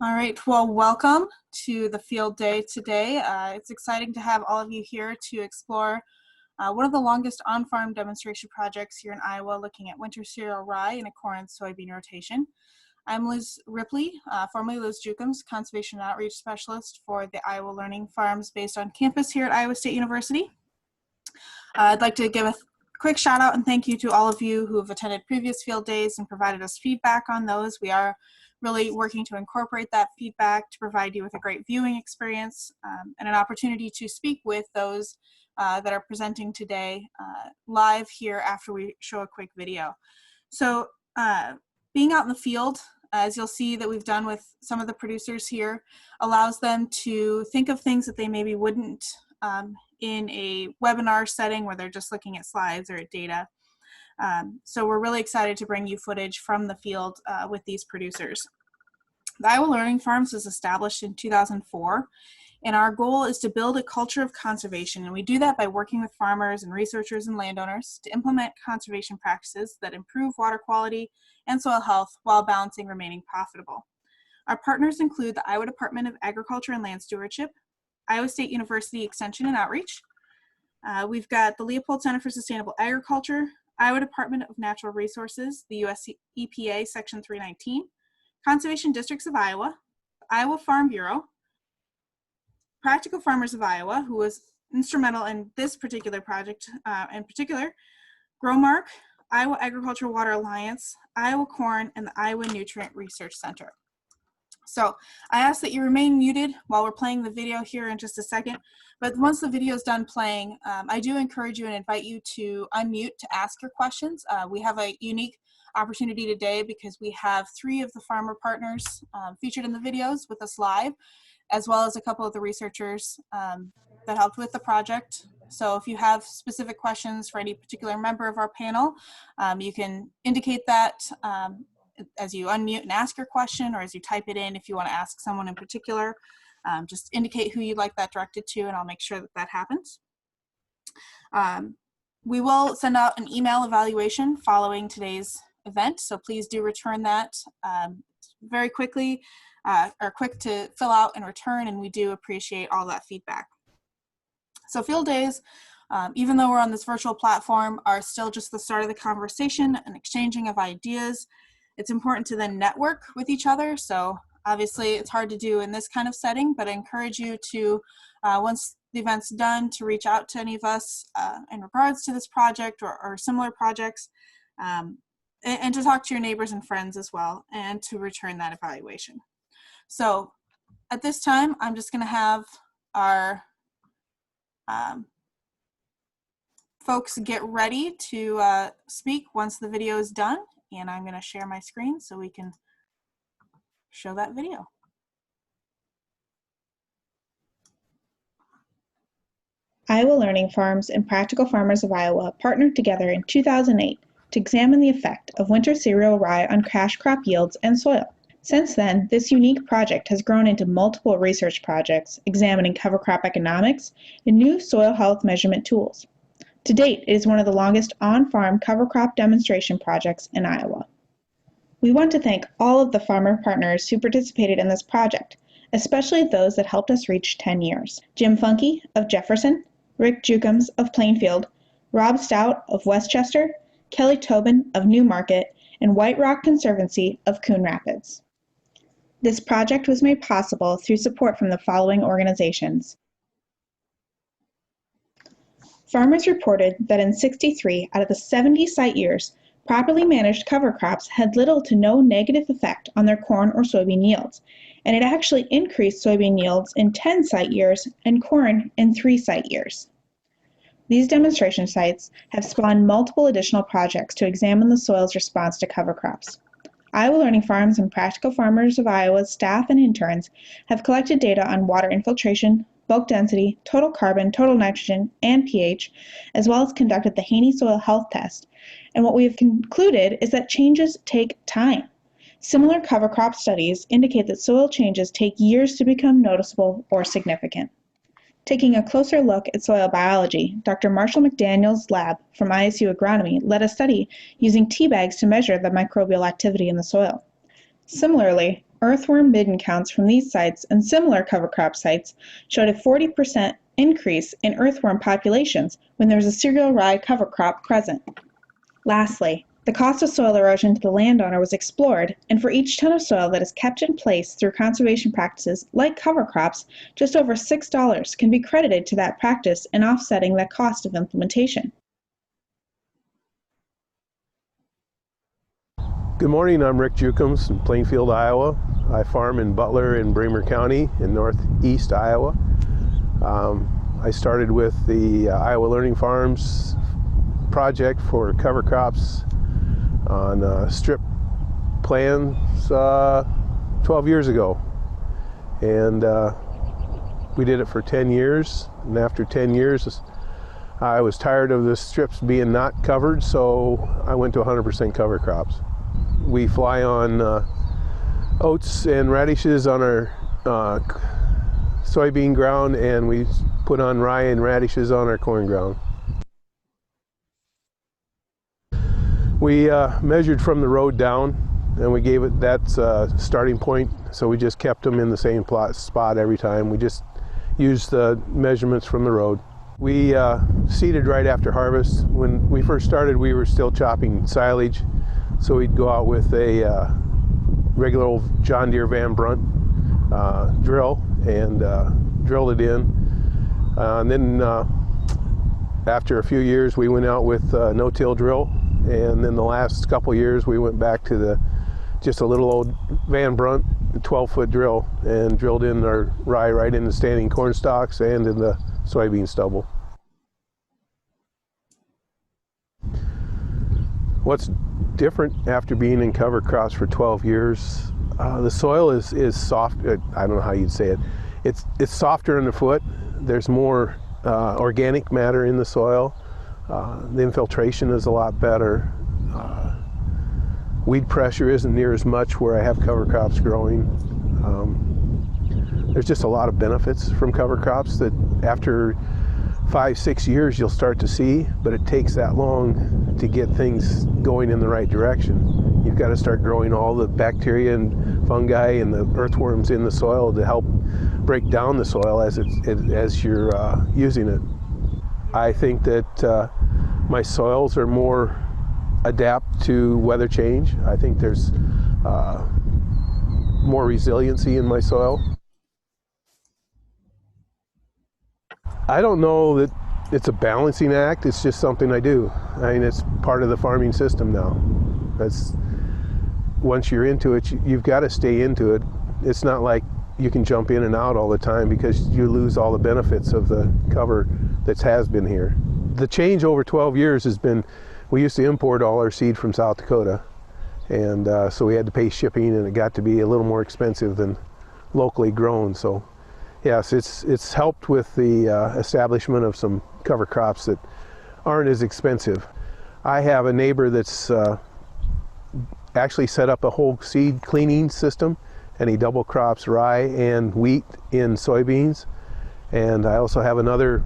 All right, well, welcome to the field day today. It's exciting to have all of you here to explore one of the longest on-farm demonstration projects here in Iowa, looking at winter cereal rye in a corn and soybean rotation. I'm Liz Ripley, formerly Liz Juchems, Conservation and Outreach Specialist for the Iowa Learning Farms based on campus here at Iowa State University. I'd like to give a quick shout out and thank you to all of you who have attended previous field days and provided us feedback on those. We are really working to incorporate that feedback to provide you with a great viewing experience and an opportunity to speak with those that are presenting today live here after we show a quick video. So being out in the field, as you'll see that we've done with some of the producers here, allows them to think of things that they maybe wouldn't in a webinar setting where they're just looking at slides or at data. So we're really excited to bring you footage from the field with these producers. The Iowa Learning Farms was established in 2004, and our goal is to build a culture of conservation, and we do that by working with farmers and researchers and landowners to implement conservation practices that improve water quality and soil health while balancing remaining profitable. Our partners include the Iowa Department of Agriculture and Land Stewardship, Iowa State University Extension and Outreach. We've got the Leopold Center for Sustainable Agriculture, Iowa Department of Natural Resources, the US EPA Section 319, Conservation Districts of Iowa, Iowa Farm Bureau, Practical Farmers of Iowa, who was instrumental in this particular project in particular, GrowMark, Iowa Agricultural Water Alliance, Iowa Corn, and the Iowa Nutrient Research Center. So I ask that you remain muted while we're playing the video here in just a second, but once the video is done playing, I do encourage you and invite you to unmute to ask your questions. We have a unique opportunity today because we have 3 of the farmer partners featured in the videos with us live, as well as a couple of the researchers that helped with the project. So if you have specific questions for any particular member of our panel, you can indicate that as you unmute and ask your question, or as you type it in if you want to ask someone in particular. Just indicate who you'd like that directed to, and I'll make sure that that happens. We will send out an email evaluation following today's event, so please do return that very quickly, or quick to fill out and return, and we do appreciate all that feedback. So field days, even though we're on this virtual platform, are still just the start of the conversation and exchanging of ideas. It's important to then network with each other. So obviously it's hard to do in this kind of setting, but I encourage you to, once the event's done, to reach out to any of us in regards to this project or similar projects, and to talk to your neighbors and friends as well, and to return that evaluation. So at this time, I'm just gonna have our folks get ready to speak once the video is done. And I'm going to share my screen so we can show that video. Iowa Learning Farms and Practical Farmers of Iowa partnered together in 2008 to examine the effect of winter cereal rye on cash crop yields and soil. Since then, this unique project has grown into multiple research projects examining cover crop economics and new soil health measurement tools. To date, it is one of the longest on-farm cover crop demonstration projects in Iowa. We want to thank all of the farmer partners who participated in this project, especially those that helped us reach 10 years. Jim Funke of Jefferson, Rick Juchems of Plainfield, Rob Stout of Westchester, Kelly Tobin of Newmarket, and White Rock Conservancy of Coon Rapids. This project was made possible through support from the following organizations. Farmers reported that in 63 out of the 70 site years, properly managed cover crops had little to no negative effect on their corn or soybean yields, and it actually increased soybean yields in 10 site years and corn in 3 site years. These demonstration sites have spawned multiple additional projects to examine the soil's response to cover crops. Iowa Learning Farms and Practical Farmers of Iowa's staff and interns have collected data on water infiltration, bulk density, total carbon, total nitrogen, and pH, as well as conducted the Haney Soil Health Test. And what we have concluded is that changes take time. Similar cover crop studies indicate that soil changes take years to become noticeable or significant. Taking a closer look at soil biology, Dr. Marshall McDaniel's lab from ISU Agronomy led a study using tea bags to measure the microbial activity in the soil. Similarly, Earthworm midden counts from these sites and similar cover crop sites showed a 40% increase in earthworm populations when there was a cereal rye cover crop present. Lastly, the cost of soil erosion to the landowner was explored, and for each ton of soil that is kept in place through conservation practices like cover crops, just over $6 can be credited to that practice in offsetting the cost of implementation. Good morning, I'm Rick Juchems in Plainfield, Iowa. I farm in Butler and Brainerd County in northeast Iowa. I started with the Iowa Learning Farms project for cover crops on strip plans 12 years ago. And we did it for 10 years. And after 10 years, I was tired of the strips being not covered, so I went to 100% cover crops. We fly on oats and radishes on our soybean ground, and we put on rye and radishes on our corn ground. We measured from the road down, and we gave it that starting point, so we just kept them in the same spot every time. We just used the measurements from the road. We seeded right after harvest. When we first started, we were still chopping silage, so we'd go out with a regular old John Deere Van Brunt drill and drilled it in. And then after a few years, we went out with a no-till drill. And then the last couple years, we went back to just a little old Van Brunt 12-foot drill and drilled in our rye right in the standing corn stalks and in the soybean stubble. What's different after being in cover crops for 12 years? The soil is soft. I don't know how you'd say it. It's softer in the foot. There's more organic matter in the soil. The infiltration is a lot better. Weed pressure isn't near as much where I have cover crops growing. There's just a lot of benefits from cover crops that after 5-6 years you'll start to see, but it takes that long to get things going in the right direction. You've got to start growing all the bacteria and fungi and the earthworms in the soil to help break down the soil as you're using it. I think that my soils are more adapt to weather change. I think there's more resiliency in my soil. I don't know that it's a balancing act. It's just something I do. I mean, it's part of the farming system now. Once you're into it, you've got to stay into it. It's not like you can jump in and out all the time because you lose all the benefits of the cover that has been here. The change over 12 years has been, we used to import all our seed from South Dakota, and so we had to pay shipping, and it got to be a little more expensive than locally grown. So yes, it's helped with the establishment of some cover crops that aren't as expensive. I have a neighbor that's actually set up a whole seed cleaning system, and he double crops rye and wheat in soybeans. And I also have another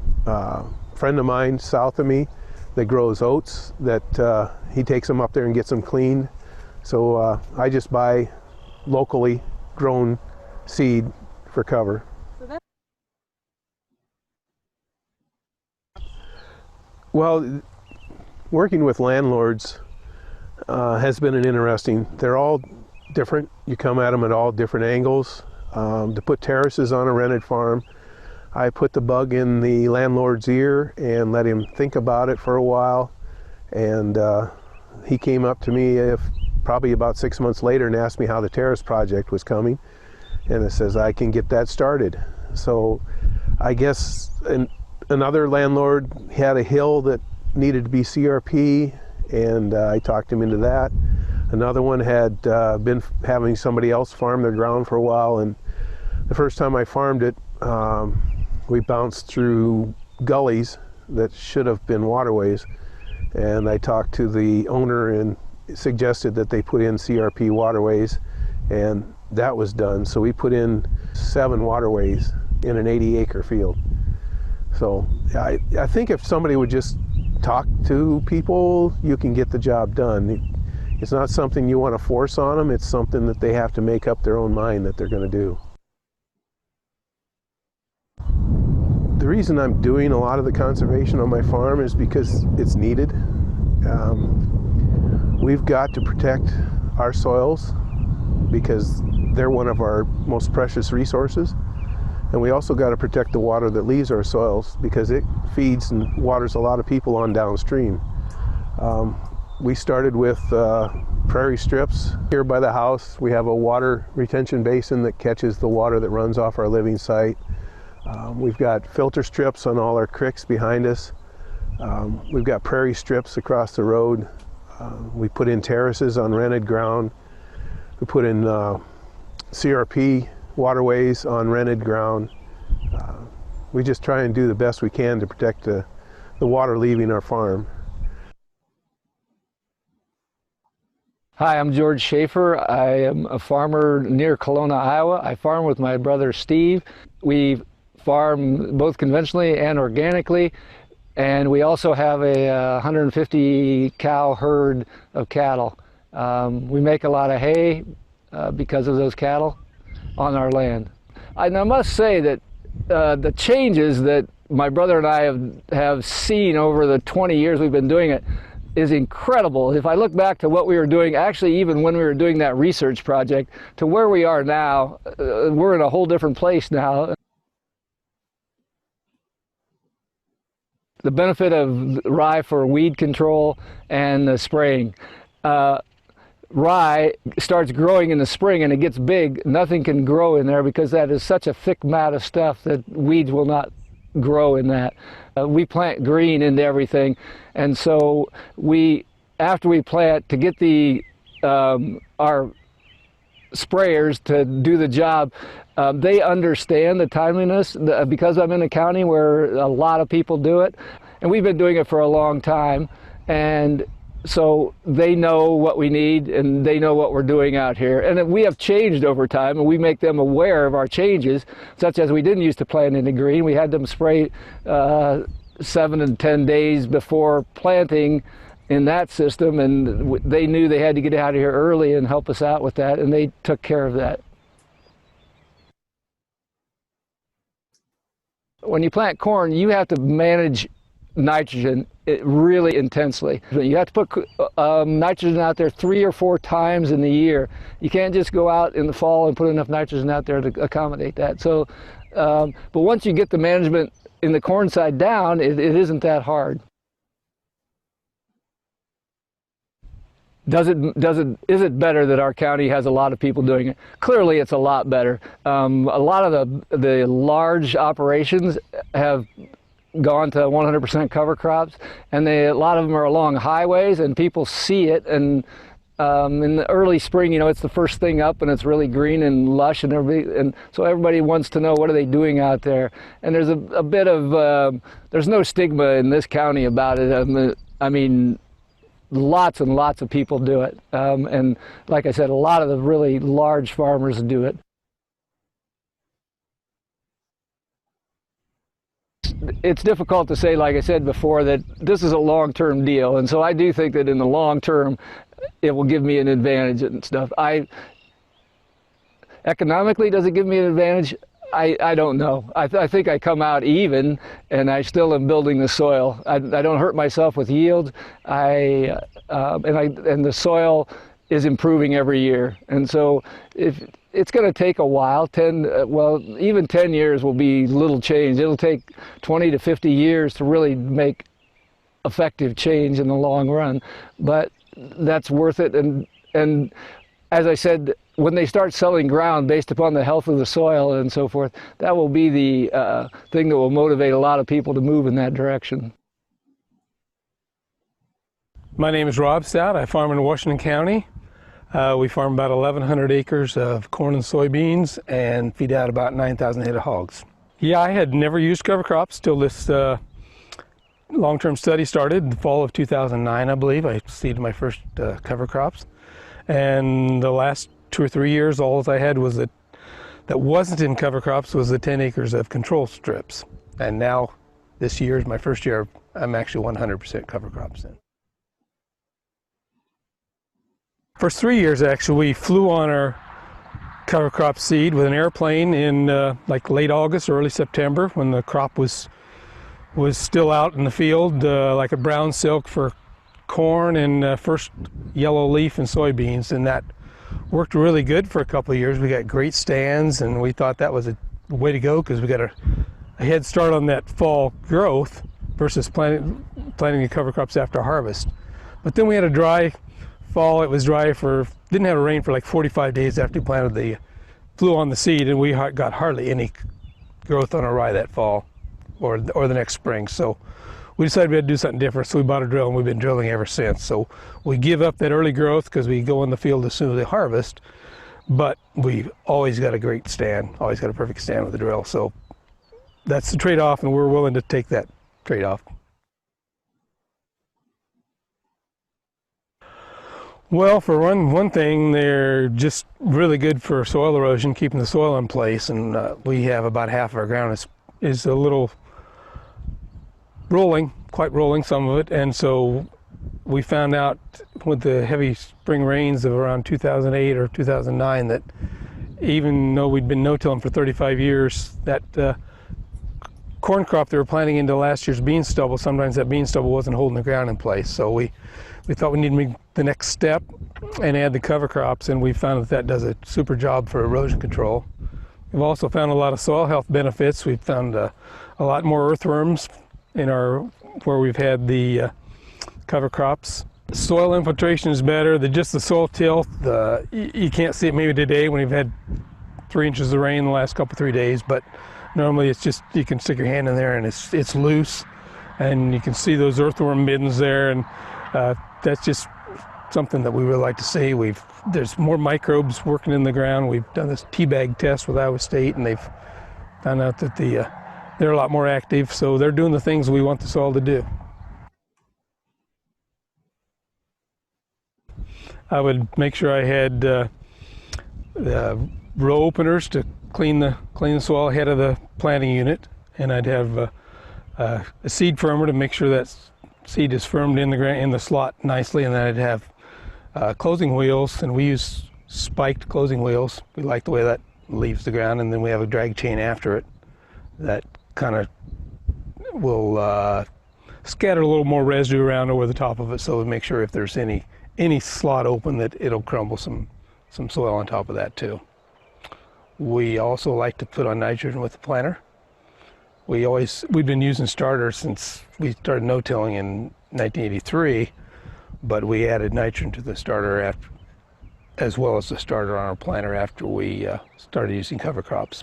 friend of mine south of me that grows oats that he takes them up there and gets them cleaned. So I just buy locally grown seed for cover. Well, working with landlords has been an interesting. They're all different. You come at them at all different angles. To put terraces on a rented farm, I put the bug in the landlord's ear and let him think about it for a while. And he came up to me probably about 6 months later and asked me how the terrace project was coming. And it says, I can get that started. So I guess another landlord had a hill that needed to be CRP, and I talked him into that. Another one had been having somebody else farm their ground for a while, and the first time I farmed it, we bounced through gullies that should have been waterways, and I talked to the owner and suggested that they put in CRP waterways, and that was done. So we put in 7 waterways in an 80-acre field. So I think if somebody would just talk to people, you can get the job done. It's not something you want to force on them. It's something that they have to make up their own mind that they're going to do. The reason I'm doing a lot of the conservation on my farm is because it's needed. We've got to protect our soils because they're one of our most precious resources. And we also got to protect the water that leaves our soils because it feeds and waters a lot of people on downstream. We started with prairie strips. Here by the house, we have a water retention basin that catches the water that runs off our living site. We've got filter strips on all our creeks behind us. We've got prairie strips across the road. We put in terraces on rented ground. We put in CRP waterways on rented ground. We just try and do the best we can to protect the water leaving our farm. Hi, I'm George Schaefer. I am a farmer near Kelowna, Iowa. I farm with my brother Steve. We farm both conventionally and organically, and we also have a 150 cow herd of cattle. We make a lot of hay because of those cattle on our land. And I must say that the changes that my brother and I have seen over the 20 years we've been doing it is incredible. If I look back to what we were doing, actually even when we were doing that research project, to where we are now, we're in a whole different place now. The benefit of rye for weed control and the spraying. Rye starts growing in the spring and it gets big. Nothing can grow in there because that is such a thick mat of stuff that weeds will not grow in that. We plant green into everything, and so after we plant, to get our sprayers to do the job, they understand the timeliness because I'm in a county where a lot of people do it, and we've been doing it for a long time, and so they know what we need and they know what we're doing out here. And we have changed over time, and we make them aware of our changes, such as we didn't used to plant into green. We had them spray 7 and 10 days before planting in that system, and they knew they had to get out of here early and help us out with that, and they took care of that. When you plant corn, you have to manage nitrogen really intensely. You have to put nitrogen out there 3 or 4 times in the year. You can't just go out in the fall and put enough nitrogen out there to accommodate that. So, but once you get the management in the corn side down, it isn't that hard. Is it better that our county has a lot of people doing it? Clearly it's a lot better. A lot of the large operations have gone to 100% cover crops, and a lot of them are along highways and people see it, and in the early spring, you know, it's the first thing up and it's really green and lush, and so everybody wants to know what are they doing out there. And there's a bit of there's no stigma in this county about it. I mean, lots and lots of people do it, and like I said, a lot of the really large farmers do it. It's difficult to say, like I said before, that this is a long-term deal, and so I do think that in the long term it will give me an advantage and stuff. Economically, does it give me an advantage? I don't know. I think I come out even, and I still am building the soil. I don't hurt myself with yield, and the soil is improving every year, and so if it's going to take a while, even 10 years will be little change. It'll take 20 to 50 years to really make effective change in the long run, but that's worth it. And as I said, when they start selling ground based upon the health of the soil and so forth, that will be the thing that will motivate a lot of people to move in that direction. My name is Rob Stout. I farm in Washington County. We farm about 1,100 acres of corn and soybeans and feed out about 9,000 head of hogs. Yeah, I had never used cover crops till this long-term study started in the fall of 2009, I believe. I seeded my first cover crops. And the last 2 or 3 years, all I had was that wasn't in cover crops was the 10 acres of control strips. And now, this year is my first year, I'm actually 100% cover crops in. First 3 years, actually, we flew on our cover crop seed with an airplane in like late August, early September, when the crop was still out in the field, like a brown silk for corn and first yellow leaf and soybeans, and that worked really good for a couple of years. We got great stands, and we thought that was a way to go because we got a head start on that fall growth versus planting the cover crops after harvest. But then we had a dry fall. It was dry didn't have rain for like 45 days after we flew on the seed, and we got hardly any growth on our rye that fall or the next spring. So we decided we had to do something different, so we bought a drill, and we've been drilling ever since. So we give up that early growth because we go in the field as soon as they harvest, but we've always got a great stand, always got a perfect stand with the drill. So that's the trade-off, and we're willing to take that trade-off. Well, for one thing, they're just really good for soil erosion, keeping the soil in place, and we have about half of our ground is a little rolling, quite rolling, some of it, and so we found out with the heavy spring rains of around 2008 or 2009 that even though we'd been no-tilling for 35 years, that corn crop they were planting into last year's bean stubble, sometimes that bean stubble wasn't holding the ground in place. So we thought we needed to make the next step and add the cover crops, and we found that does a super job for erosion control. We've also found a lot of soil health benefits. We've found a lot more earthworms in where we've had the cover crops. Soil infiltration is better. Just the soil tilth, you can't see it maybe today when we've had 3 inches of rain the last 3 days, but normally it's just, you can stick your hand in there and it's loose, and you can see those earthworm middens there, and that's just something that we really like to see. There's more microbes working in the ground. We've done this teabag test with Iowa State, and they've found out that they're a lot more active, so they're doing the things we want the soil to do. I would make sure I had row openers to clean the soil ahead of the planting unit, and I'd have a seed firmer to make sure that seed is firmed in the slot nicely, and then I'd have closing wheels, and we use spiked closing wheels. We like the way that leaves the ground, and then we have a drag chain after it that kind of will scatter a little more residue around over the top of it, so we make sure if there's any slot open that it'll crumble some soil on top of that too. We also like to put on nitrogen with the planter. We've been using starter since we started no-tilling in 1983, but we added nitrogen to the starter as well as the starter on our planter after we started using cover crops.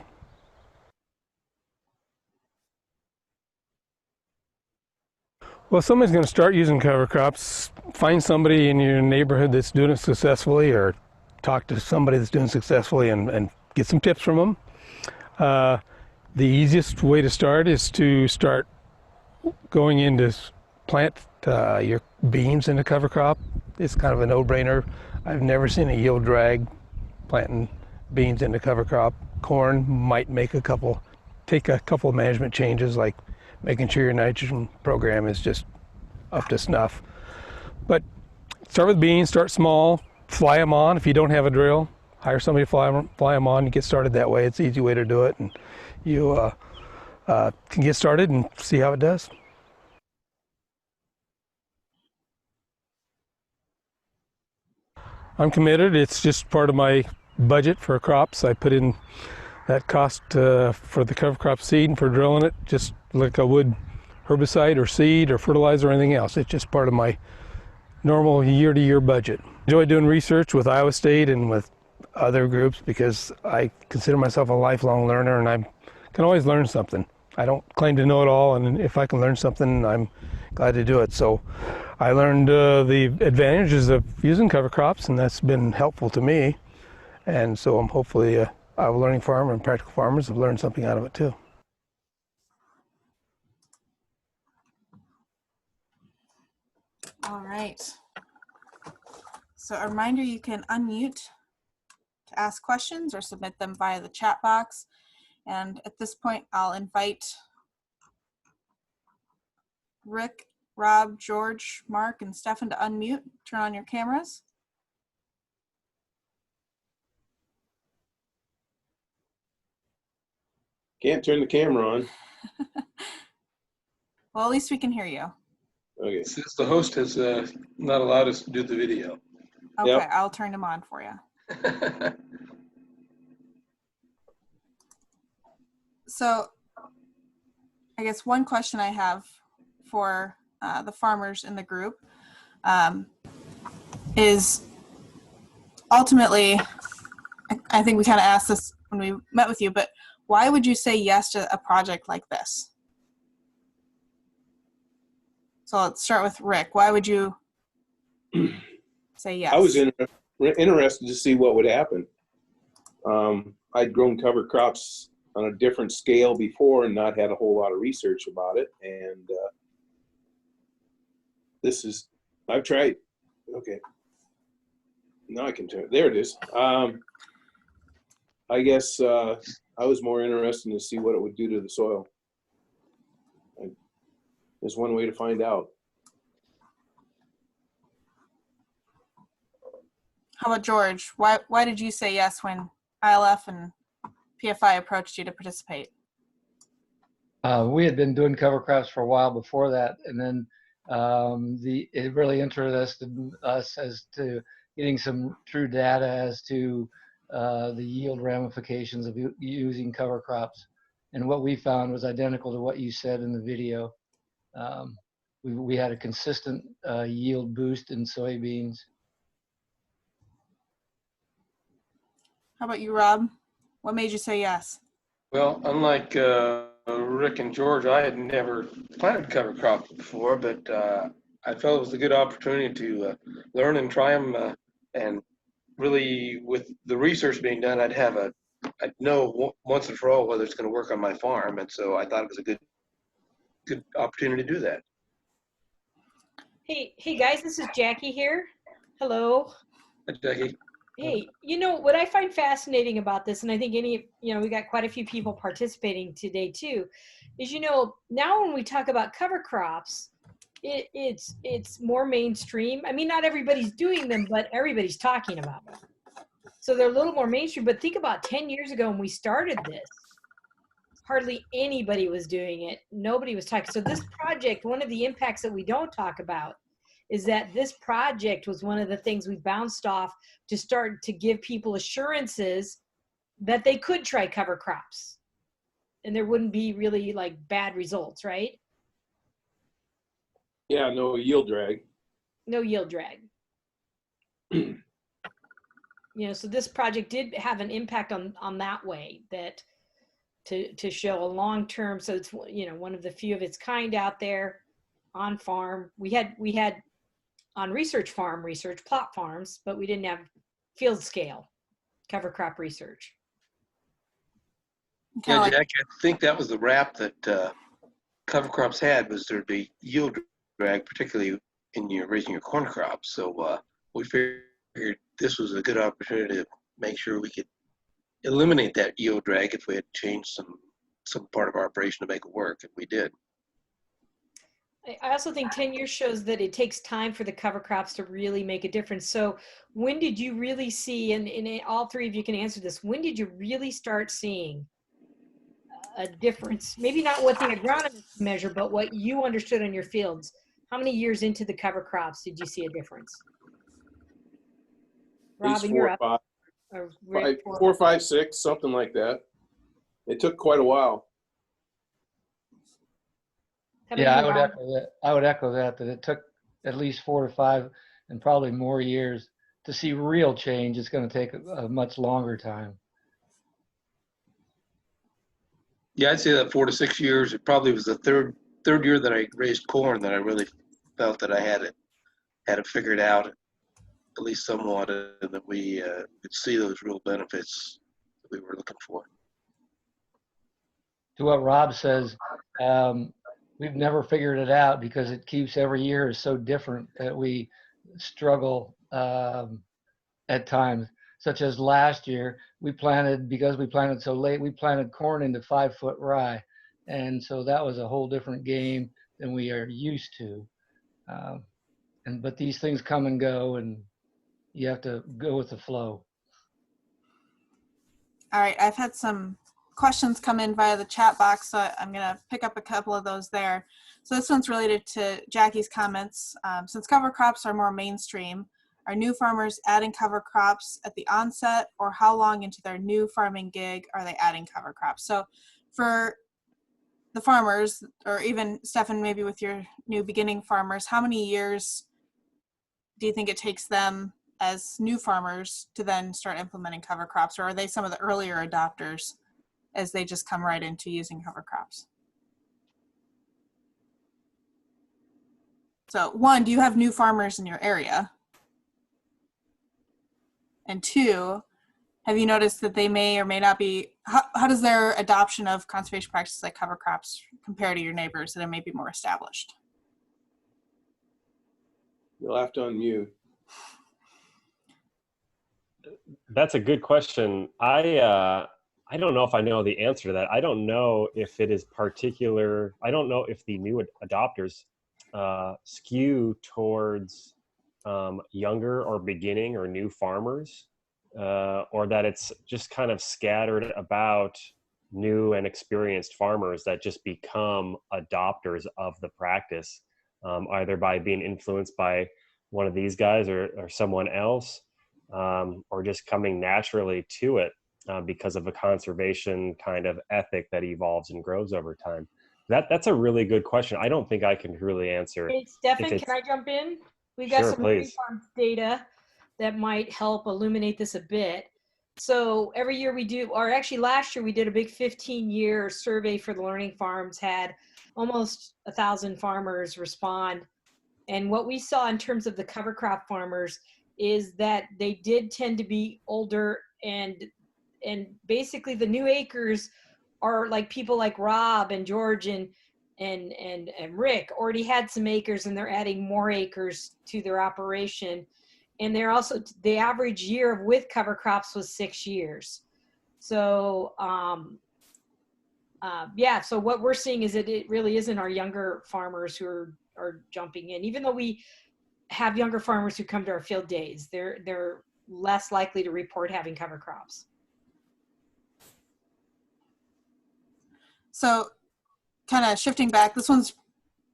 Well, if somebody's going to start using cover crops, find somebody in your neighborhood that's doing it successfully, or talk to somebody that's doing it successfully and get some tips from them. The easiest way to start is to start going into plant your beans in a cover crop. It's kind of a no-brainer. I've never seen a yield drag planting beans into cover crop. Corn might take a couple of management changes, like making sure your nitrogen program is just up to snuff. But start with beans, start small, fly them on. If you don't have a drill, hire somebody to fly them on. You get started that way. It's an easy way to do it, and you can get started and see how it does. I'm committed. It's just part of my budget for crops. I put in that cost for the cover crop seed and for drilling it, just like I would herbicide or seed or fertilizer or anything else. It's just part of my normal year-to-year budget. I enjoy doing research with Iowa State and with other groups because I consider myself a lifelong learner, and I can always learn something. I don't claim to know it all, and if I can learn something, I'm glad to do it. So I learned the advantages of using cover crops, and that's been helpful to me. And so I'm hopefully a learning farmer, and practical farmers have learned something out of it too. All right. So a reminder, you can unmute to ask questions or submit them via the chat box. And at this point, I'll invite Rick, Rob, George, Mark, and Stefan to unmute. Turn on your cameras. Can't turn the camera on. Well, at least we can hear you. Okay. Since the host has not allowed us to do the video. Okay, Yep. I'll turn him on for you. So I guess one question I have for the farmers in the group is ultimately, I think we kind of asked this when we met with you, but why would you say yes to a project like this? So let's start with Rick. Why would you say yes? I was interested to see what would happen. I'd grown cover crops on a different scale before and not had a whole lot of research about it. And I've tried. Okay. Now I can turn. There it is. I guess I was more interested to see what it would do to the soil. There's one way to find out. How about George? Why did you say yes when ILF and PFI approached you to participate? We had been doing cover crops for a while before that, and then it really interested us as to getting some true data as to the yield ramifications of using cover crops. And what we found was identical to what you said in the video. We had a consistent yield boost in soybeans. How about you, Rob? What made you say yes? Well, unlike Rick and George, I had never planted cover crops before, but I felt it was a good opportunity to learn and try them. And really, with the research being done, I'd know once and for all whether it's going to work on my farm. And so I thought it was a good opportunity to do that. Hey guys, this is Jackie here. Hello. Hi, Jackie. Hey, what I find fascinating about this, and I think we got quite a few people participating today too, is now when we talk about cover crops, it's more mainstream. I mean, not everybody's doing them, but everybody's talking about them. So they're a little more mainstream. But think about 10 years ago when we started this, hardly anybody was doing it. Nobody was talking. So this project, one of the impacts that we don't talk about is that this project was one of the things we bounced off to start to give people assurances that they could try cover crops and there wouldn't be really like bad results, right? Yeah, no yield drag. No yield drag. So this project did have an impact on that way, that to show a long-term, so it's one of the few of its kind out there on farm. We had on research plot farms, but we didn't have field scale cover crop research. Yeah, Jack, I think that was the rap that cover crops had, was there'd be yield drag, particularly in raising your corn crops. So we figured this was a good opportunity to make sure we could eliminate that yield drag if we had changed some part of our operation to make it work, and we did. I also think 10 years shows that it takes time for the cover crops to really make a difference. So when did you really see, and all three of you can answer this, when did you really start seeing a difference? Maybe not what the agronomists measure, but what you understood in your fields. How many years into the cover crops did you see a difference? Robin, you're up. 4, 5, 6, something like that. It took quite a while. Yeah, I would echo that it took at least 4 to 5 and probably more years to see real change. It's going to take a much longer time. Yeah, I'd say that 4 to 6 years. It probably was the third year that I raised corn that I really felt that I had it figured out, at least somewhat, and that we could see those real benefits that we were looking for. To what Rob says, we've never figured it out because it keeps every year is so different that we struggle at times. Such as last year, because we planted so late, we planted corn into 5-foot rye. And so that was a whole different game than we are used to. But these things come and go, and you have to go with the flow. All right, I've had some questions come in via the chat box, so I'm going to pick up a couple of those there. So this one's related to Jackie's comments. Since cover crops are more mainstream, are new farmers adding cover crops at the onset, or how long into their new farming gig are they adding cover crops? So for the farmers, or even Stefan, maybe with your new beginning farmers, how many years do you think it takes them as new farmers to then start implementing cover crops, or are they some of the earlier adopters as they just come right into using cover crops? So one, do you have new farmers in your area? And two, have you noticed that they may or may not be, how does their adoption of conservation practices like cover crops compare to your neighbors that are maybe more established? You'll have to unmute. That's a good question. I don't know if I know the answer to that. I don't know if it is particular. I don't know if the new adopters skew towards younger or beginning or new farmers, or that it's just kind of scattered about new and experienced farmers that just become adopters of the practice, either by being influenced by one of these guys or someone else, or just coming naturally to it because of a conservation kind of ethic that evolves and grows over time. That's a really good question. I don't think I can really answer. Hey, Stefan, can I jump in? We've got Sure, some please. farm data that might help illuminate this a bit. So every year we do, or actually last year we did a big 15-year survey for the learning farms, had almost 1,000 farmers respond. And what we saw in terms of the cover crop farmers is that they did tend to be older, and basically the new acres are like people like Rob and George and Rick already had some acres, and they're adding more acres to their operation. And they're also, the average year with cover crops was 6 years. So yeah, so what we're seeing is that it really isn't our younger farmers who are jumping in. Even though we have younger farmers who come to our field days, they're less likely to report having cover crops. So kind of shifting back, this one's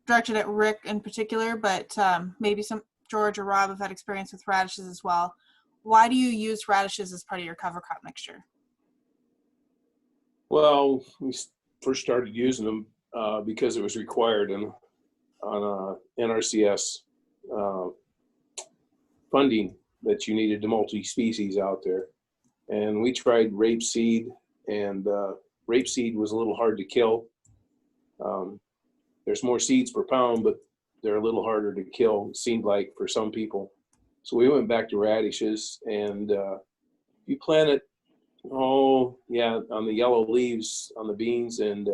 directed at Rick in particular, but maybe some George or Rob have had experience with radishes as well. Why do you use radishes as part of your cover crop mixture? Well, we first started using them because it was required on NRCS funding that you needed to multi-species out there. And we tried rapeseed, and rapeseed was a little hard to kill. There's more seeds per pound, but they're a little harder to kill, it seemed like, for some people. So we went back to radishes, and you plant it, on the yellow leaves on the beans, and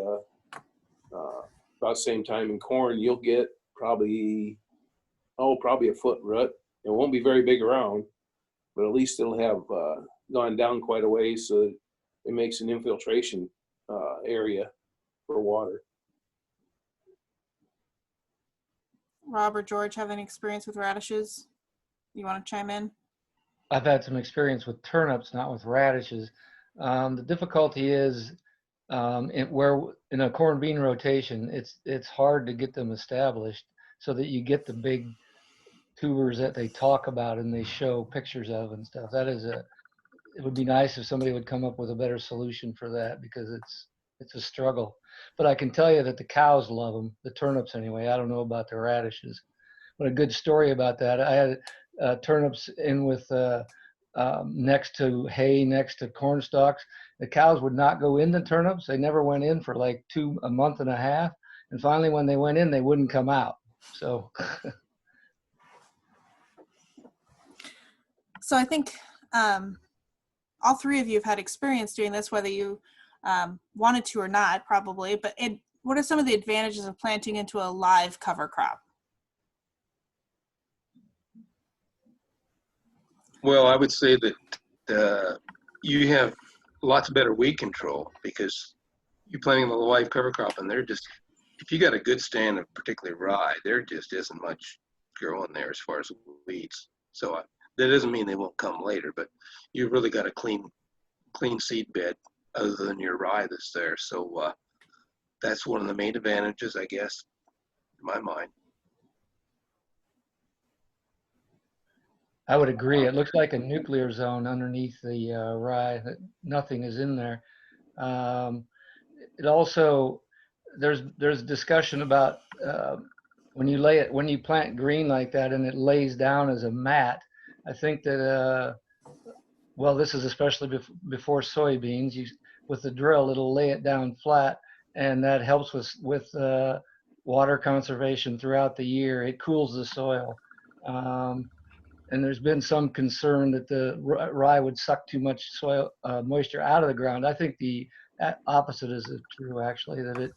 about the same time in corn, you'll get probably a foot root. It won't be very big around, but at least it'll have gone down quite a ways, so it makes an infiltration area for water. Rob or George have any experience with radishes? You want to chime in? I've had some experience with turnips, not with radishes. The difficulty is in a corn bean rotation, it's hard to get them established so that you get the big tubers that they talk about and they show pictures of and stuff. It would be nice if somebody would come up with a better solution for that, because it's a struggle. But I can tell you that the cows love them, the turnips anyway. I don't know about the radishes. But a good story about that, I had turnips in with next to hay, next to corn stalks. The cows would not go in the turnips. They never went in for like a month and a half. And finally, when they went in, they wouldn't come out. So. So I think all three of you have had experience doing this, whether you wanted to or not, probably. But what are some of the advantages of planting into a live cover crop? Well, I would say that you have lots better weed control because you're planting the live cover crop, and if you got a good stand of particularly rye, there just isn't much growing there as far as weeds. So that doesn't mean they won't come later, but you've really got a clean seed bed other than your rye that's there. So that's one of the main advantages, I guess, in my mind. I would agree. It looks like a nuclear zone underneath the rye. That nothing is in there. It also there's discussion about when you plant green like that and it lays down as a mat. I think that well, this is especially before soybeans. With the drill, it'll lay it down flat, and that helps with water conservation throughout the year. It cools the soil. And there's been some concern that the rye would suck too much soil moisture out of the ground. I think the opposite is true, actually, that it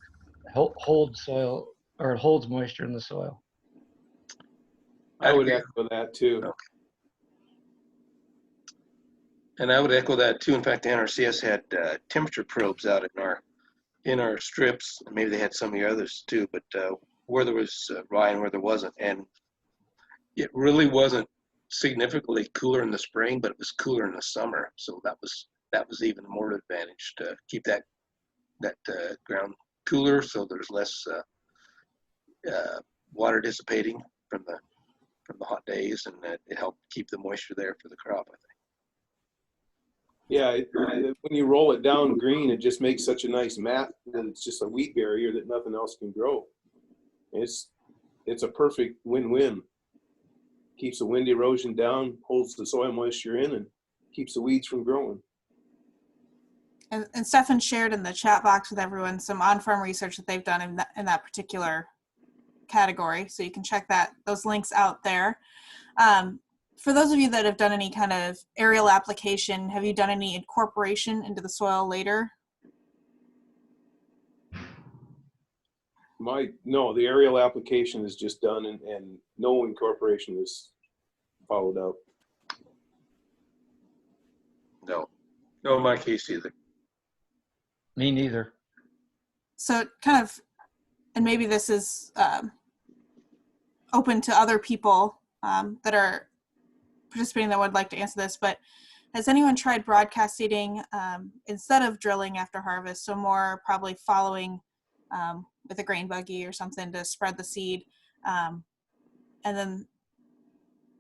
holds soil, or it holds moisture in the soil. I would echo that too. Okay. And I would echo that too. In fact, the NRCS had temperature probes out in our strips. Maybe they had some of the others too, but where there was rye and where there wasn't. And it really wasn't significantly cooler in the spring, but it was cooler in the summer. So that was even more advantage to keep that ground cooler, so there's less water dissipating from the hot days, and it helped keep the moisture there for the crop, I think. Yeah, when you roll it down green, it just makes such a nice mat that it's just a weed barrier that nothing else can grow. It's a perfect win-win. Keeps the wind erosion down, holds the soil moisture in, and keeps the weeds from growing. And Stefan shared in the chat box with everyone some on-farm research that they've done in that particular category. So you can check those links out there. For those of you that have done any kind of aerial application, have you done any incorporation into the soil later? No, the aerial application is just done, and no incorporation is followed up. No, in my case either. Me neither. So kind of, and maybe this is open to other people that are participating that would like to answer this, but has anyone tried broadcast seeding instead of drilling after harvest? So more probably following with a grain buggy or something to spread the seed. And then,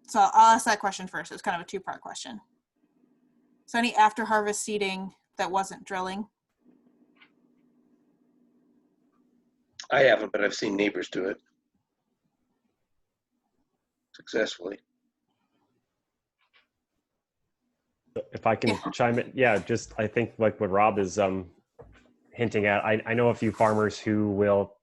so I'll ask that question first. It's kind of a two-part question. So any after harvest seeding that wasn't drilling? I haven't, but I've seen neighbors do it successfully. If I can chime in, just I think like what Rob is hinting at, I know a few farmers who will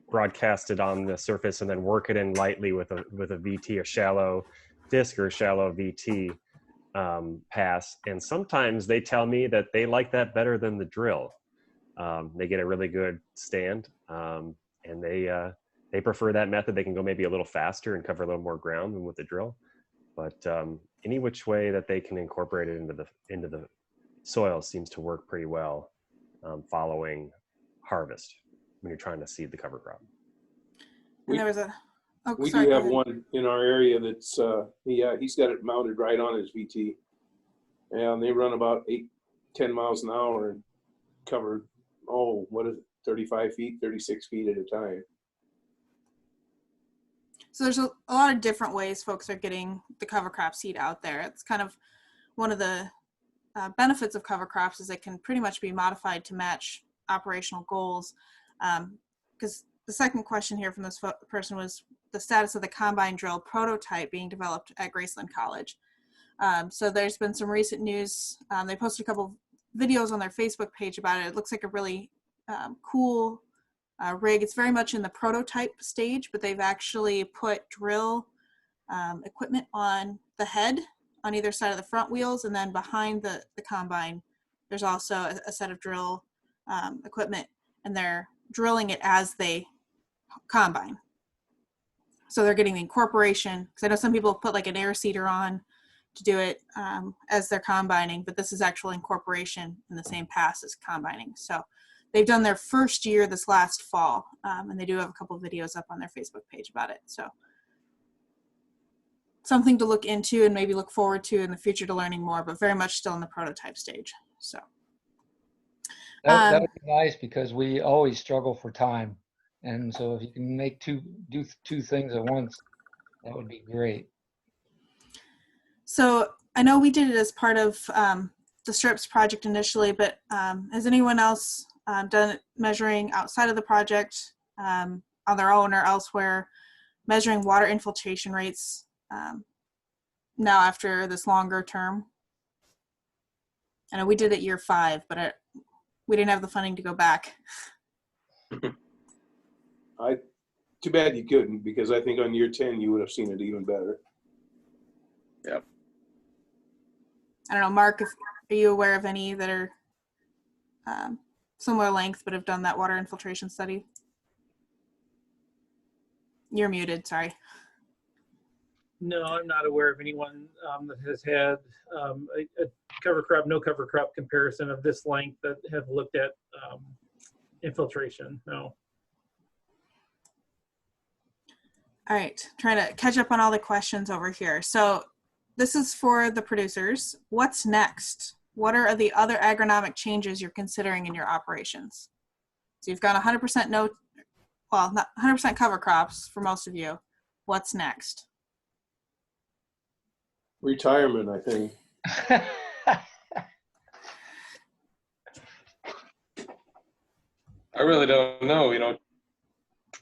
broadcast it on the surface and then work it in lightly with a VT, a shallow disc or a shallow VT pass. And sometimes they tell me that they like that better than the drill. They get a really good stand, and they prefer that method. They can go maybe a little faster and cover a little more ground than with the drill. But any which way that they can incorporate it into the soil seems to work pretty well following harvest when you're trying to seed the cover crop. And there was we do have one in our area that's he's got it mounted right on his VT, and they run about 8-10 miles an hour and cover 35 feet, 36 feet at a time. So there's a lot of different ways folks are getting the cover crop seed out there. It's kind of one of the benefits of cover crops is it can pretty much be modified to match operational goals. Because the second question here from this person was the status of the combine drill prototype being developed at Graceland College. So there's been some recent news. They posted a couple videos on their Facebook page about it. It looks like a really cool rig. It's very much in the prototype stage, but they've actually put drill equipment on the head on either side of the front wheels, and then behind the combine there's also a set of drill equipment, and they're drilling it as they combine. So they're getting the incorporation, because I know some people put like an air seeder on to do it as they're combining, but this is actual incorporation in the same pass as combining. So they've done their first year this last fall, and they do have a couple of videos up on their Facebook page about it. So something to look into and maybe look forward to in the future to learning more, but very much still in the prototype stage. So That would be nice because we always struggle for time. And so if you can do two things at once, that would be great. So I know we did it as part of the strips project initially, but has anyone else done measuring outside of the project on their own or elsewhere, measuring water infiltration rates now after this longer term? I know we did it year 5, but we didn't have the funding to go back. Too bad you couldn't, because I think on year 10 you would have seen it even better. Yep. I don't know, Mark, are you aware of any that are similar length but have done that water infiltration study? You're muted, sorry. No, I'm not aware of anyone that has had a cover crop, no cover crop comparison of this length that have looked at infiltration, no. All right, trying to catch up on all the questions over here. So this is for the producers. What's next? What are the other agronomic changes you're considering in your operations? So you've got 100% not 100% cover crops for most of you. What's next? Retirement, I think. I really don't know.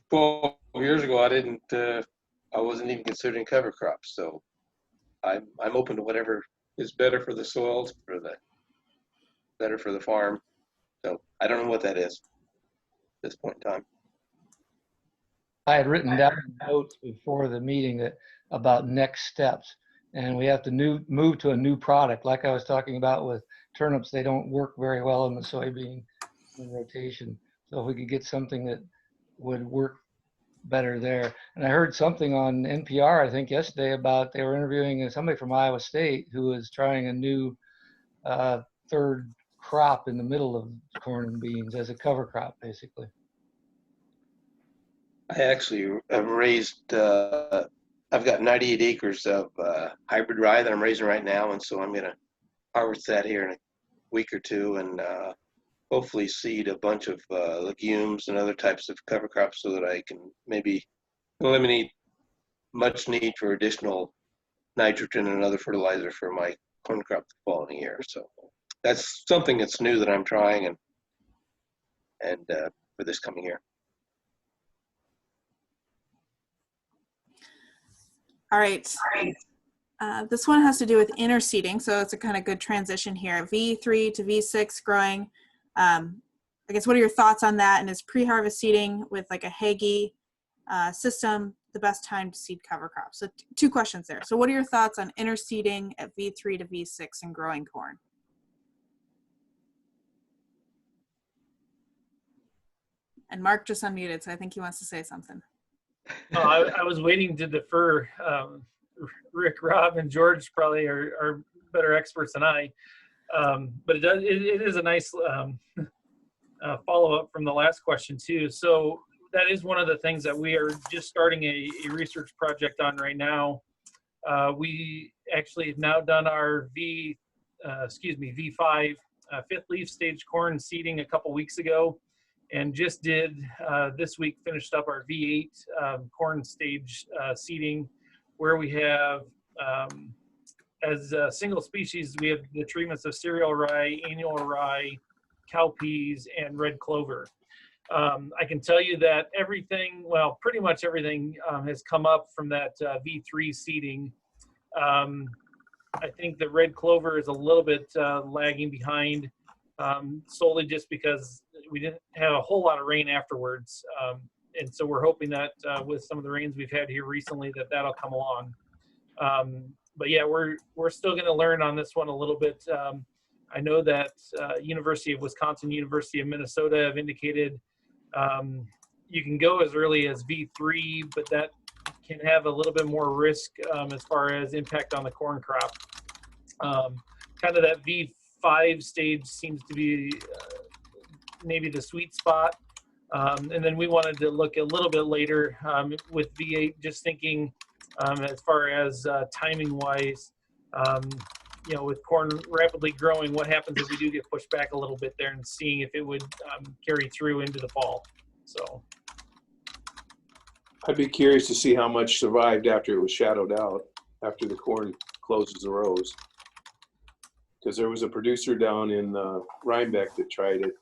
12 years ago, I wasn't even considering cover crops. So I'm open to whatever is better for the soils, better for the farm. So I don't know what that is at this point in time. I had written down notes before the meeting about next steps, and we have to move to a new product. Like I was talking about with turnips, they don't work very well in the soybean rotation. So if we could get something that would work better there. And I heard something on NPR, I think yesterday, about they were interviewing somebody from Iowa State who was trying a new third crop in the middle of corn and beans as a cover crop, basically. I actually have raised, I've got 98 acres of hybrid rye that I'm raising right now, and so I'm going to harvest that here in a week or two and hopefully seed a bunch of legumes and other types of cover crops so that I can maybe eliminate much need for additional nitrogen and other fertilizer for my corn crop the following year. So that's something that's new that I'm trying and for this coming year. All right. This one has to do with interseeding, so it's a kind of good transition here. V3 to V6 growing. I guess what are your thoughts on that? And is pre-harvest seeding with like a Hagee system the best time to seed cover crops? So 2 questions there. So what are your thoughts on interseeding at V3 to V6 and growing corn? And Mark just unmuted, so I think he wants to say something. No, I was waiting to defer. Rick, Rob, and George probably are better experts than I. But it is a nice follow-up from the last question too. So that is one of the things that we are just starting a research project on right now. We actually have now done our V5 fifth leaf stage corn seeding a couple weeks ago, and just did this week finished up our V8 corn stage seeding, where we have as a single species, we have the treatments of cereal rye, annual rye, cowpeas, and red clover. I can tell you that everything, well, pretty much everything has come up from that V3 seeding. I think the red clover is a little bit lagging behind, solely just because we didn't have a whole lot of rain afterwards. And so we're hoping that with some of the rains we've had here recently, that'll come along. But yeah, we're still going to learn on this one a little bit. I know that University of Wisconsin, University of Minnesota have indicated you can go as early as V3, but that can have a little bit more risk as far as impact on the corn crop. Kind of that V5 stage seems to be maybe the sweet spot. And then we wanted to look a little bit later with V8, just thinking as far as timing wise, with corn rapidly growing, what happens if we do get pushed back a little bit there, and seeing if it would carry through into the fall. So I'd be curious to see how much survived after it was shadowed out, after the corn closes the rows. Because there was a producer down in Rhinebeck that tried it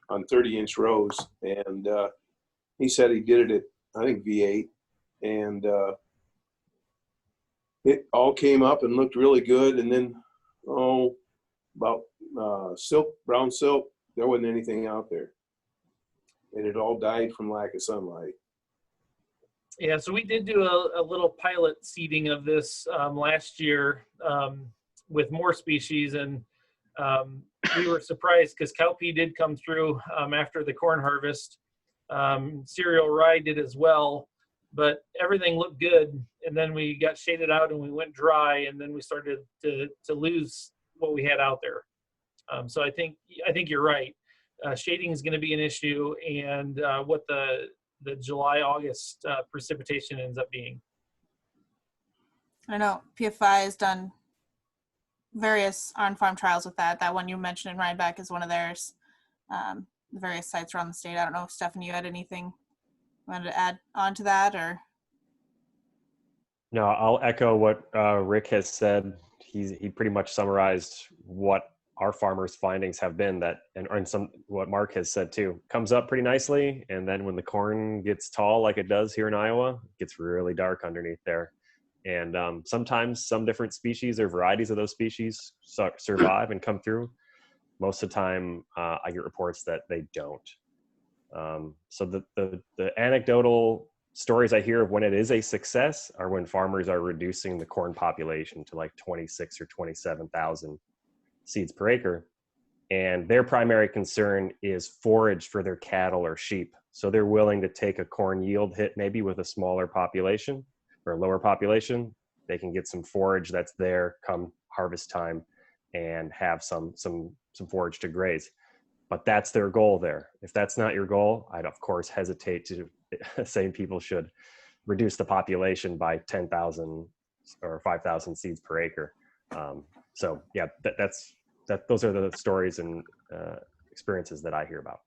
on 30-inch rows, and he said he did it at, I think, V8, and it all came up and looked really good, and then, about brown silk, there wasn't anything out there. And it all died from lack of sunlight. yeah, so we did do a little pilot seeding of this last year with more species, and we were surprised because cowpea did come through after the corn harvest. Cereal rye did as well, but everything looked good. And then we got shaded out and we went dry, and then we started to lose what we had out there. So I think you're right. Shading is going to be an issue, and what the July-August precipitation ends up being. I know PFI has done various on-farm trials with that. That one you mentioned in Rhinebeck is one of theirs. The various sites around the state. I don't know if Stefan, you had anything you wanted to add on to that, or? No, I'll echo what Rick has said. He pretty much summarized what our farmers' findings have been, and some what Mark has said too. Comes up pretty nicely, and then when the corn gets tall like it does here in Iowa, it gets really dark underneath there. And sometimes some different species or varieties of those species survive and come through. Most of the time, I get reports that they don't. So the anecdotal stories I hear of when it is a success are when farmers are reducing the corn population to like 26 or 27,000 seeds per acre. And their primary concern is forage for their cattle or sheep. So they're willing to take a corn yield hit maybe with a smaller population or a lower population. They can get some forage that's there come harvest time and have some forage to graze. But that's their goal there. If that's not your goal, I'd of course hesitate to say people should reduce the population by 10,000 or 5,000 seeds per acre. So yeah, those are the stories and experiences that I hear about.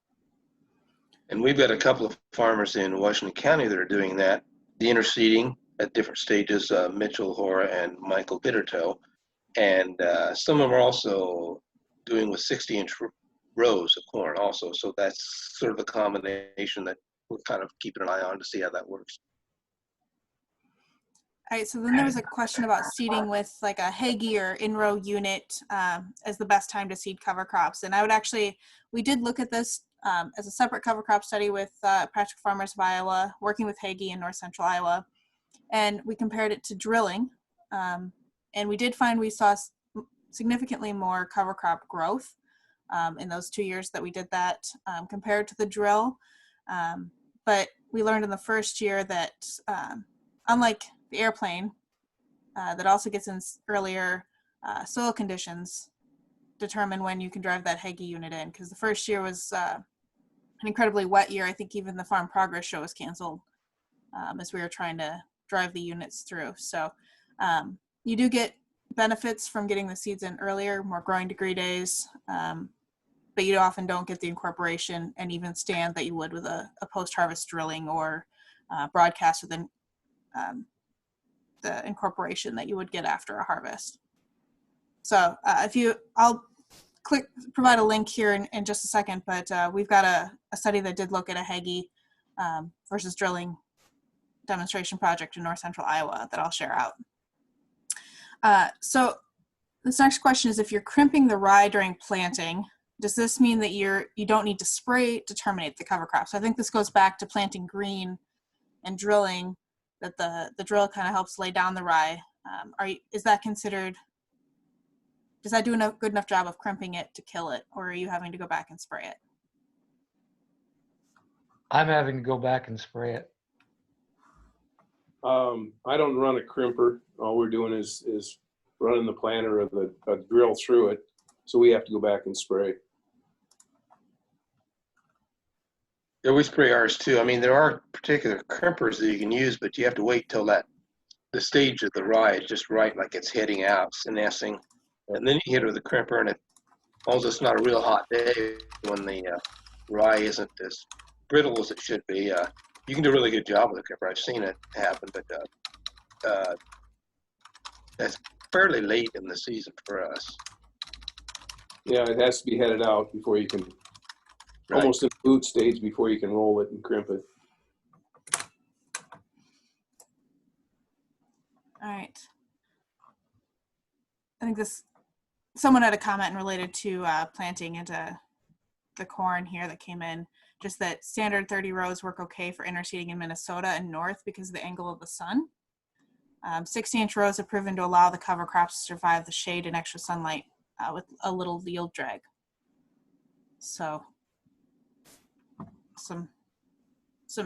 And we've got a couple of farmers in Washington County that are doing that, the interseeding at different stages, Mitchell Hora and Michael Bittertoe. And some of them are also doing with 60-inch rows of corn also. So that's sort of a combination that we're kind of keeping an eye on to see how that works. All right, so then there was a question about seeding with like a Hagee or in-row unit as the best time to seed cover crops. And we did look at this as a separate cover crop study with Practical Farmers of Iowa, working with Hagee in North Central Iowa. And we compared it to drilling. And we did find we saw significantly more cover crop growth in those 2 years that we did that compared to the drill. But we learned in the first year that unlike the airplane that also gets in earlier, soil conditions determine when you can drive that Hagee unit in, because the first year was an incredibly wet year. I think even the Farm Progress Show was canceled as we were trying to drive the units through. So you do get benefits from getting the seeds in earlier, more growing degree days, but you often don't get the incorporation and even stand that you would with a post-harvest drilling or broadcast within the incorporation that you would get after a harvest. So I'll provide a link here in just a second, but we've got a study that did look at a Hagee versus drilling demonstration project in North Central Iowa that I'll share out. So this next question is, if you're crimping the rye during planting, does this mean that you don't need to spray to terminate the cover crop? So I think this goes back to planting green and drilling, that the drill kind of helps lay down the rye. Is that considered, does that do a good enough job of crimping it to kill it, or are you having to go back and spray it? I'm having to go back and spray it. I don't run a crimper. All we're doing is running the planter or the drill through it. So we have to go back and spray. Yeah, we spray ours too. I mean, there are particular crimpers that you can use, but you have to wait till the stage of the rye is just right, like it's heading out, senescing. And then you hit it with a crimper, and although it's not a real hot day when the rye isn't as brittle as it should be, you can do a really good job with a crimper. I've seen it happen, but that's fairly late in the season for us. Yeah, it has to be headed out before you can, almost in food stage before you can roll it and crimp it. All right. I think someone had a comment related to planting into the corn here that came in, just that standard 30 rows work okay for interseeding in Minnesota and north because of the angle of the sun. 60-inch rows have proven to allow the cover crops to survive the shade and extra sunlight with a little yield drag. So some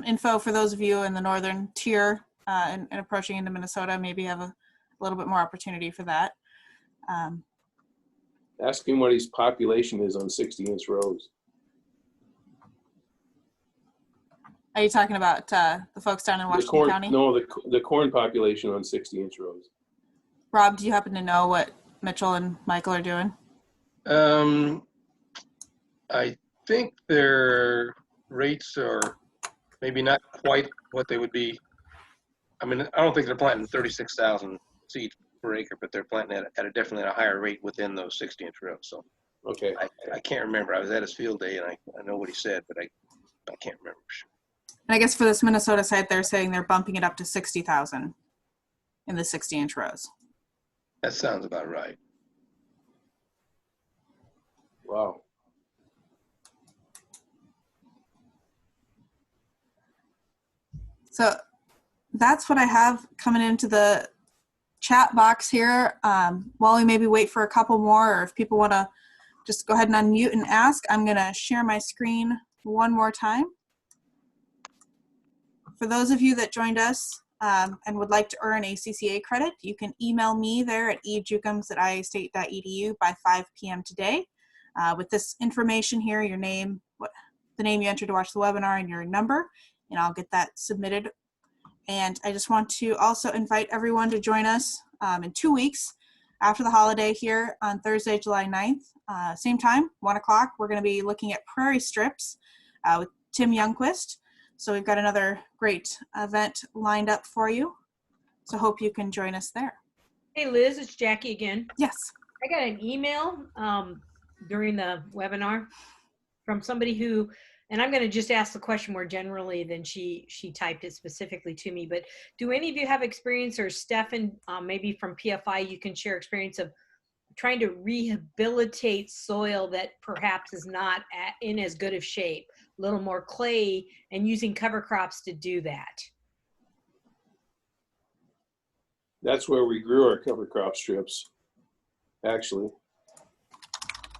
info for those of you in the northern tier and approaching into Minnesota, maybe have a little bit more opportunity for that. Ask him what his population is on 60-inch rows. Are you talking about the folks down in Washington County? No, the corn population on 60-inch rows. Rob, do you happen to know what Mitchell and Michael are doing? I think their rates are maybe not quite what they would be. I mean, I don't think they're planting 36,000 seeds per acre, but they're planting at a definitely a higher rate within those 60-inch rows. So okay, I can't remember. I was at his field day, and I know what he said, but I can't remember. And I guess for this Minnesota site, they're saying they're bumping it up to 60,000 in the 60-inch rows. That sounds about right. Wow. So that's what I have coming into the chat box here. While we maybe wait for a couple more, or if people want to just go ahead and unmute and ask, I'm going to share my screen one more time. For those of you that joined us and would like to earn a CCA credit, you can email me there at ejuchems@iastate.edu by 5 p.m. today. With this information here, your name, the name you entered to watch the webinar, and your number, and I'll get that submitted. And I just want to also invite everyone to join us in 2 weeks after the holiday here on Thursday, July 9th. Same time, 1 o'clock, we're going to be looking at prairie strips with Tim Youngquist. So we've got another great event lined up for you. So hope you can join us there. Hey Liz, it's Jackie again. Yes. I got an email during the webinar from somebody who, and I'm going to just ask the question more generally than she typed it specifically to me, but do any of you have experience, or Stefan, maybe from PFI, you can share experience of trying to rehabilitate soil that perhaps is not in as good of shape, a little more clay, and using cover crops to do that? That's where we grew our cover crop strips, actually.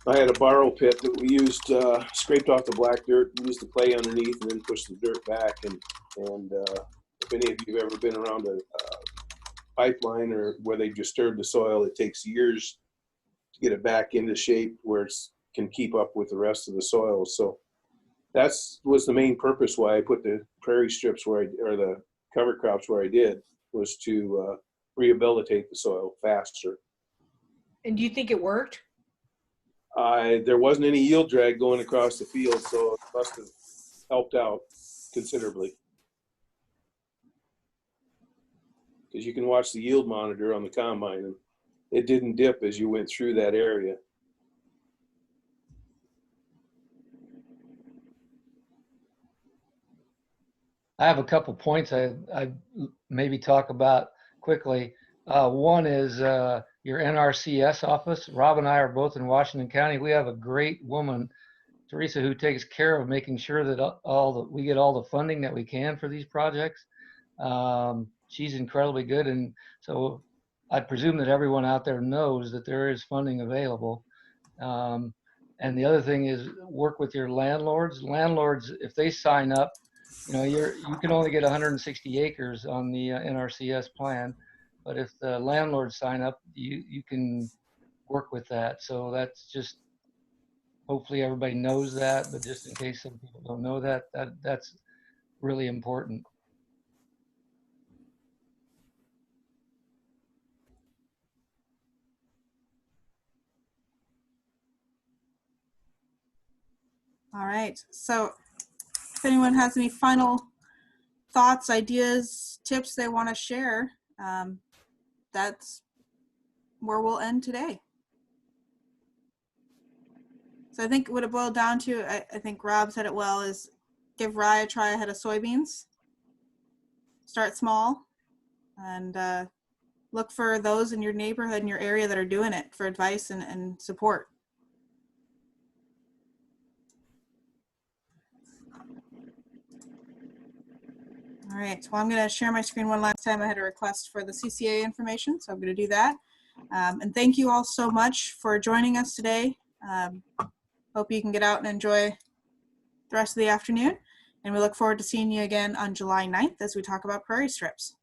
I had a borrow pit that we used, scraped off the black dirt, used the clay underneath, and then pushed the dirt back. And if any of you have ever been around a pipeline or where they disturb the soil, it takes years to get it back into shape where it can keep up with the rest of the soil. So that was the main purpose why I put the prairie strips or the cover crops where I did, was to rehabilitate the soil faster. And do you think it worked? There wasn't any yield drag going across the field, so it must have helped out considerably. Because you can watch the yield monitor on the combine, and it didn't dip as you went through that area. I have a couple points I maybe talk about quickly. One is your NRCS office. Rob and I are both in Washington County. We have a great woman, Teresa, who takes care of making sure that we get all the funding that we can for these projects. She's incredibly good, and so I presume that everyone out there knows that there is funding available. And the other thing is work with your landlords. Landlords, if they sign up, you can only get 160 acres on the NRCS plan, but if the landlords sign up, you can work with that. So that's just, hopefully everybody knows that, but just in case some people don't know that, that's really important. All right. So if anyone has any final thoughts, ideas, tips they want to share, that's where we'll end today. So I think what it boiled down to, I think Rob said it well, is give rye a try ahead of soybeans. Start small and look for those in your neighborhood, in your area that are doing it for advice and support. All right, well, I'm going to share my screen one last time. I had a request for the CCA information, so I'm going to do that. And thank you all so much for joining us today. Hope you can get out and enjoy the rest of the afternoon. And we look forward to seeing you again on July 9th as we talk about prairie strips.